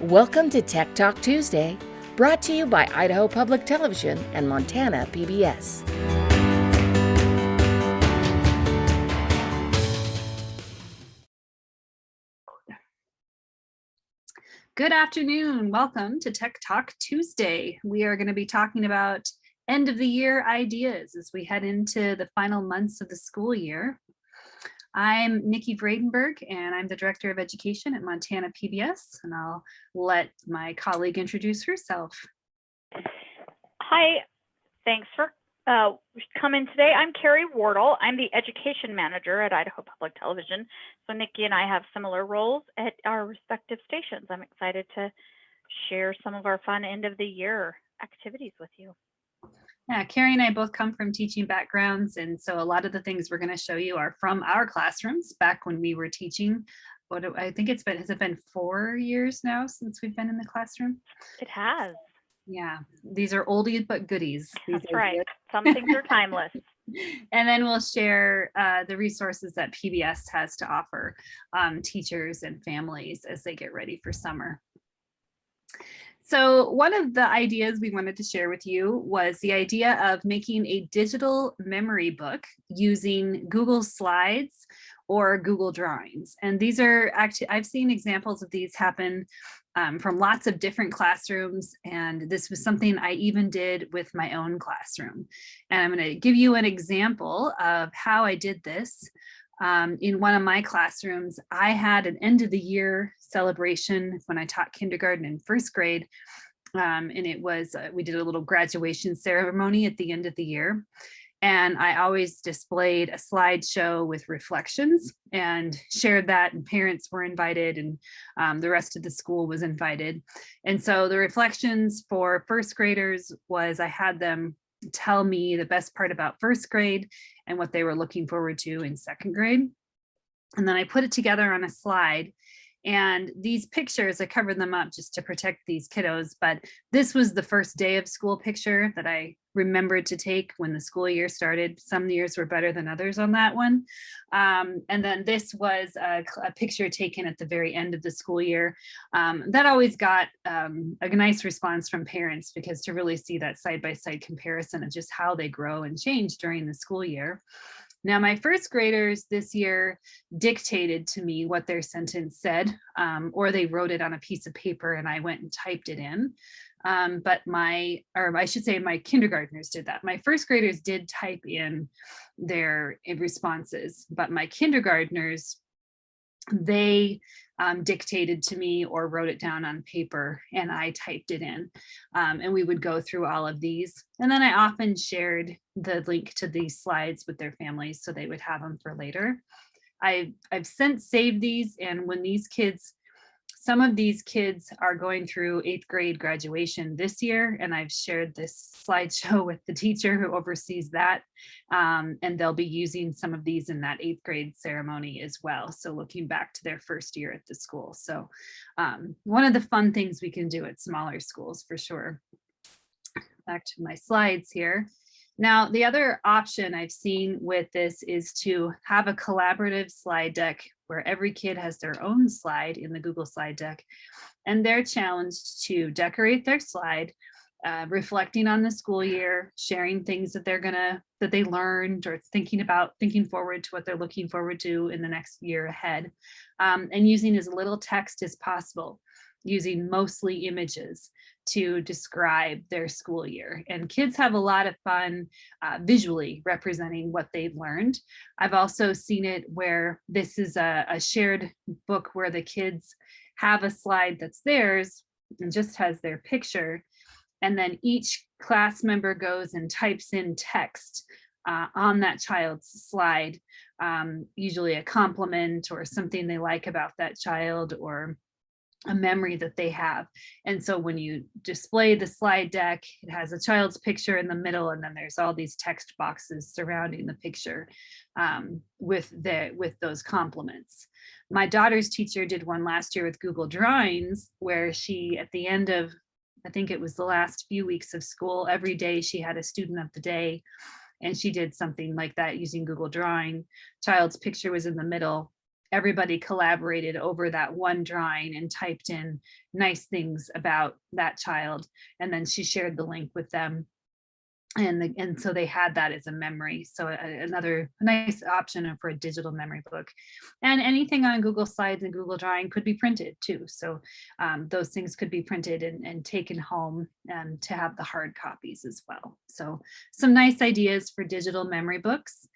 Welcome to Tech Talk Tuesday, brought to you by Idaho Public Television and Montana PBS. Good afternoon. Welcome to Tech Talk Tuesday. We are going to be talking about end of the year ideas as we head into the final months of the school year. I'm Nikki Vredenberg, and I'm the Director of Education at Montana PBS, and I'll let my colleague introduce herself. Hi, thanks for coming today. I'm Carrie Wardle. I'm the Education Manager at Idaho Public Television. So Nikki and I have similar roles at our respective stations. I'm excited to share some of our fun end of the year activities with you. Yeah, Carrie and I both come from teaching backgrounds, and so a lot of the things we're going to show you are from our classrooms back when we were teaching. I think has it been 4 years now since we've been in the classroom? It has. Yeah, these are oldies but goodies. That's right. Some things are timeless. And then we'll share the resources that PBS has to offer teachers and families as they get ready for summer. So one of the ideas we wanted to share with you was the idea of making a digital memory book using Google Slides or Google Drawings. And these are actually, I've seen examples of these happen from lots of different classrooms. And this was something I even did with my own classroom. And I'm going to give you an example of how I did this. In one of my classrooms, I had an end of the year celebration when I taught kindergarten and first grade. And it was, we did a little graduation ceremony at the end of the year. And I always displayed a slideshow with reflections and shared that, and parents were invited, and the rest of the school was invited. And so the reflections for first graders was I had them tell me the best part about first grade and what they were looking forward to in second grade. And then I put it together on a slide. And these pictures, I covered them up just to protect these kiddos, but this was the first day of school picture that I remembered to take when the school year started. Some years were better than others on that one. And then this was a picture taken at the very end of the school year. That always got a nice response from parents, because to really see that side-by-side comparison of just how they grow and change during the school year. Now, my first graders this year dictated to me what their sentence said, or they wrote it on a piece of paper and I went and typed it in. But my kindergartners did that. My first graders did type in their responses, but my kindergartners, they dictated to me or wrote it down on paper and I typed it in. And we would go through all of these. And then I often shared the link to these slides with their families so they would have them for later. I've since saved these, and when these kids, some of these kids are going through 8th grade graduation this year, and I've shared this slideshow with the teacher who oversees that, and they'll be using some of these in that 8th grade ceremony as well. So looking back to their first year at the school. So one of the fun things we can do at smaller schools for sure. Back to my slides here. Now, the other option I've seen with this is to have a collaborative slide deck where every kid has their own slide in the Google slide deck, and they're challenged to decorate their slide, reflecting on the school year, sharing things that that they learned, or thinking forward to what they're looking forward to in the next year ahead, and using as little text as possible, using mostly images to describe their school year. And kids have a lot of fun visually representing what they've learned. I've also seen it where this is a shared book where the kids have a slide that's theirs and just has their picture. And then each class member goes and types in text on that child's slide, usually a compliment or something they like about that child, or a memory that they have. And so when you display the slide deck, it has a child's picture in the middle, and then there's all these text boxes surrounding the picture with those compliments. My daughter's teacher did one last year with Google Drawings, where she, at the end of, I think it was the last few weeks of school, every day she had a student of the day, and she did something like that using Google Drawing. Child's picture was in the middle. everybody collaborated over that one drawing and typed in nice things about that child. And then she shared the link with them. And so they had that as a memory. So another nice option for a digital memory book. And anything on Google Slides and Google Drawing could be printed too. So those things could be printed and taken home to have the hard copies as well. So some nice ideas for digital memory books.